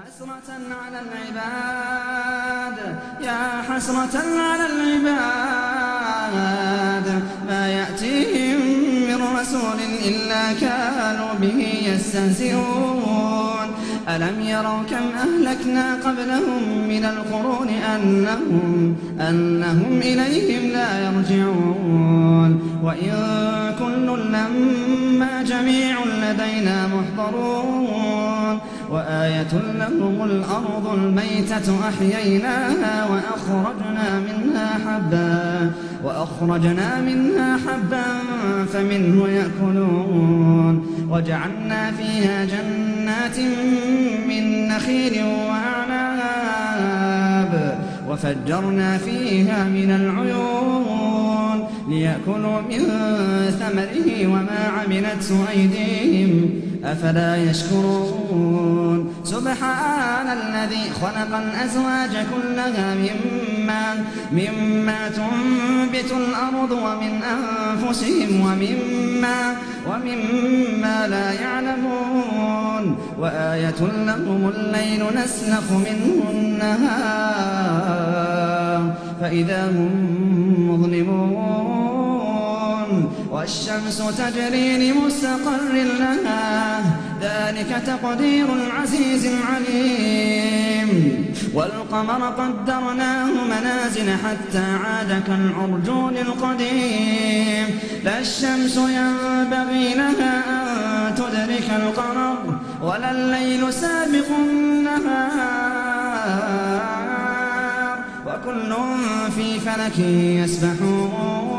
حسرة على العباد يا حسرة على العباد ما يأتيهم من رسول إلا كانوا به يستهزئون ألم يروا كم أهلكنا قبلهم من القرون أنهم إليهم لا يرجعون وإن كل لما جميع لدينا محضرون وآية لهم الأرض الميتة أحييناها وأخرجنا منها حبا فمنه يأكلون وجعلنا فيها جنات من نخيل وأعناب وفجرنا فيها من العيون ليأكلوا من ثمره وما عملته أيديهم أفلا يشكرون سبحان الذي خلق الأزواج كلها مما تنبت الأرض ومن أنفسهم ومما لا يعلمون وآية لهم الليل نسلخ منه النهار فإذا هم مظلمون والشمس تجري لمستقر لها ذلك تقدير العزيز العليم والقمر قدرناه منازل حتى عاد كالعرجون القديم لا الشمس ينبغي لها أن تدرك القمر ولا الليل سابق النهار وكل في فلك يسبحون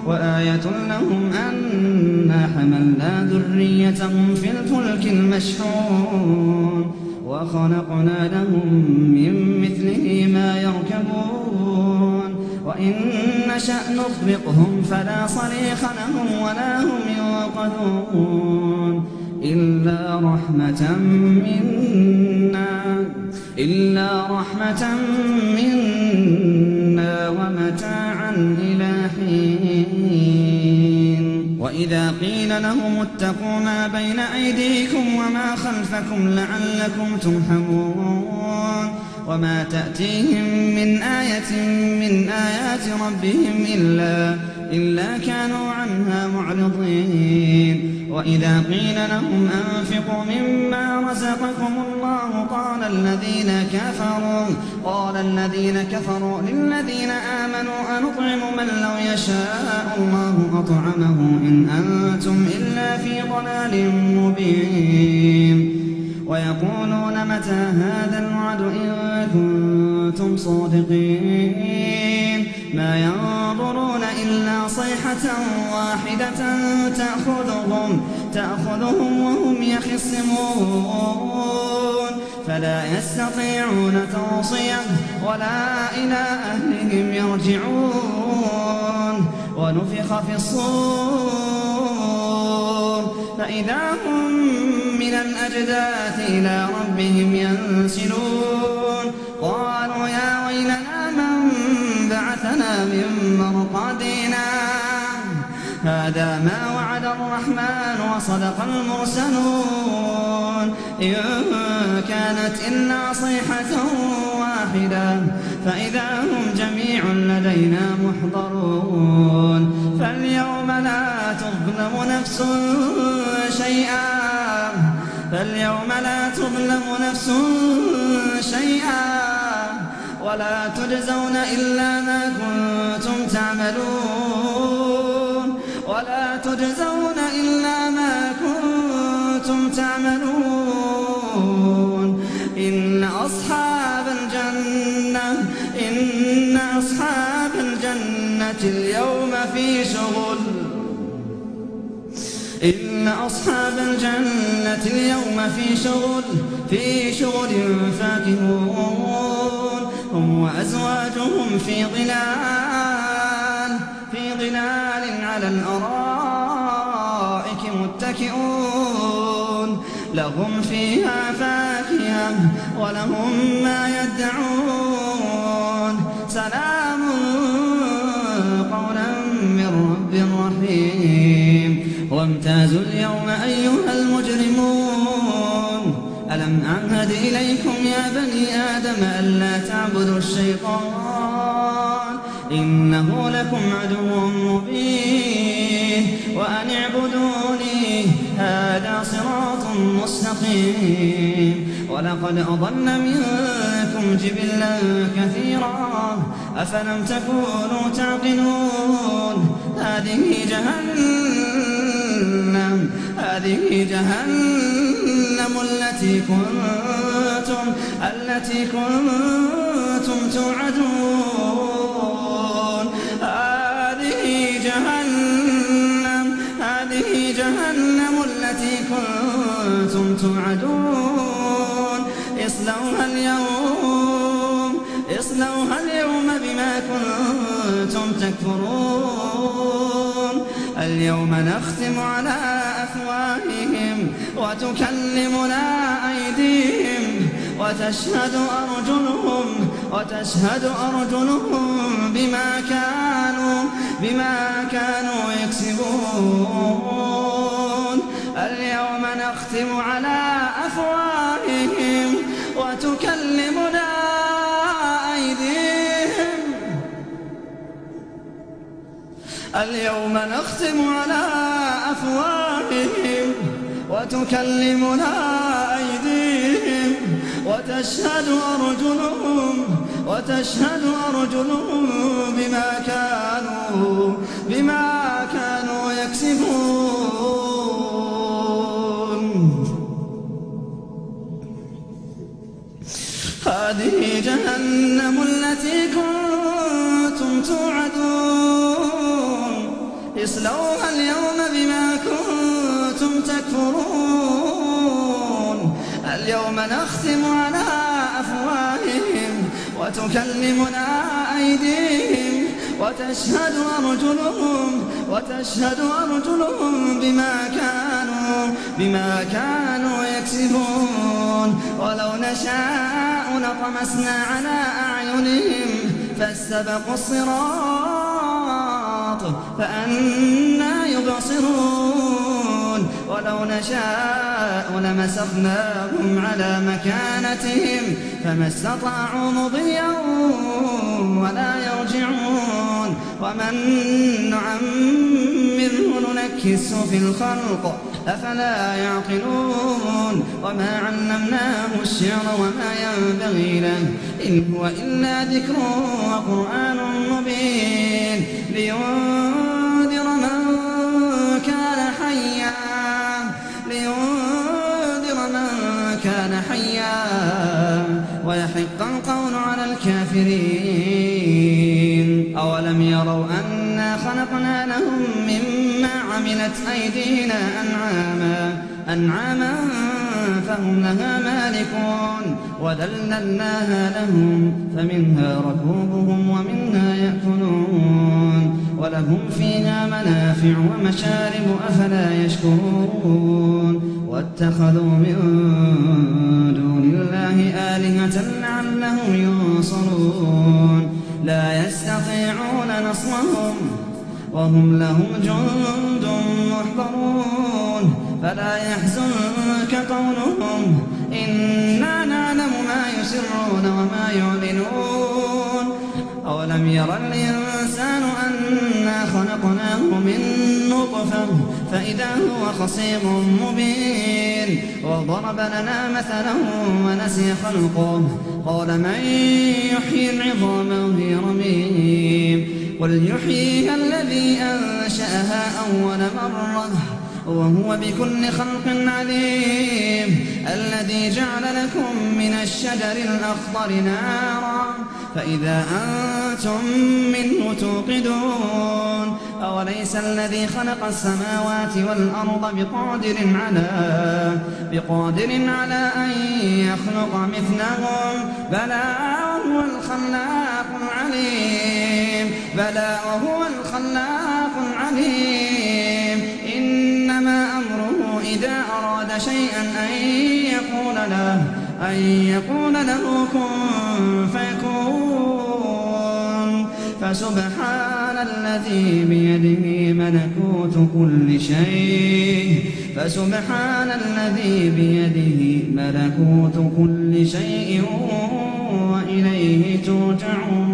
وآية لهم أنا حملنا ذريتهم في الفلك المشحون وخلقنا لهم من مثله ما يركبون وإن نشأ نطبقهم فلا صريخ لهم ولا هم ينقذون إلا رحمة منا ومتاعا إلى حين وإذا قيل لهم اتقوا ما بين أيديكم وما خلفكم لعلكم ترحمون وما تأتيهم من آية من آيات ربهم إلا كانوا عنها معرضين وإذا قيل لهم أنفقوا مما رزقكم الله قال الذين كفروا للذين آمنوا أنطعم من لو يشاء الله أطعمه إن أنتم إلا في ضلال مبين ويقولون متى هذا الوعد إن كنتم صادقين ما ينظرون إلا صيحة واحدة تأخذهم وهم يخصمون فلا يستطيعون توصية ولا إلى أهلهم يرجعون ونفخ في الصور فإذا هم من الأجداث إلى ربهم ينسلون قالوا يا ويلنا من بعثنا من مرقدنا هذا ما وعد الرحمن وصدق المرسلون إن كانت إلا صيحة واحدة فإذا هم جميع لدينا محضرون فاليوم لا تظلم نفس شيئا ولا تجزون إلا ما كنتم تعملون إن أصحاب الجنة اليوم في شغل فاكهون هم وأزواجهم في ظلال على الأرائك متكئون لهم فيها فاكهة ولهم ما يدعون سلام قولا من رب رحيم وامتازوا اليوم أيها المجرمون ألم ألم أعهد إليكم يا بني آدم ألا تعبدوا الشيطان إنه لكم عدو مبين وأن اعبدوني هذا صراط مستقيم ولقد أضل منكم جبلا كثيرا أفلم تكونوا تعقلون هذه جهنم التي كنتم توعدون هذه جهنم التي كنتم توعدون اصلوها اليوم بما كنتم تكفرون اليوم نختم على أفواههم وتكلمنا أيديهم وتشهد أرجلهم بما كانوا يكسبون اليوم نختم على أفواههم وتكلمنا أيديهم اليوم نختم على أفواههم وتكلمنا أيديهم وتشهد أرجلهم بما كانوا يكسبون هذه جهنم التي كنتم توعدون اصلوها اليوم بما كنتم تكفرون اليوم نختم على أفواههم وتكلمنا أيديهم وتشهد أرجلهم بما كانوا يكسبون ولو نشاء لطمسنا على أعينهم فاستبقوا الصراط فأنى يبصرون ولو نشاء لمسخناهم على مكانتهم فما استطاعوا مضيا ولا يرجعون ومن نعمره ننكسه في الخلق أفلا يعقلون وما علمناه الشعر وما ينبغي له إن هو إلا ذكر وقرآن مبين لينذر من كان حيا ويحق القول على الكافرين أولم يروا أنا خلقنا لهم مما عملت أيدينا أنعاما فهم لها مالكون وذللناها لهم فمنها ركوبهم ومنها يأكلون ولهم فيها منافع ومشارب أفلا يشكرون واتخذوا من دون الله آلهة لعلهم ينصرون لا يستطيعون نصرهم وهم لهم جند محضرون فلا يحزنك قولهم إنا نعلم ما يسرون وما يعلنون أولم ير الإنسان أنا خلقناه من نطفة فإذا هو خصيم مبين وضرب لنا مثلا ونسي خلقه قال من يحيي العظام وهي رميم قل يحييها الذي أنشأها أول مرة وهو بكل خلق عليم الذي جعل لكم من الشجر الأخضر نارا فإذا أنتم منه توقدون أوليس الذي خلق السماوات والأرض بقادر على أن يخلق مثلهم بلى وهو الخلاق العليم إنما أمره إذا أراد شيئا أن يقول له كن فيكون فسبحان الذي بيده ملكوت كل شيء ملكوت كل شيء وإليه ترجعون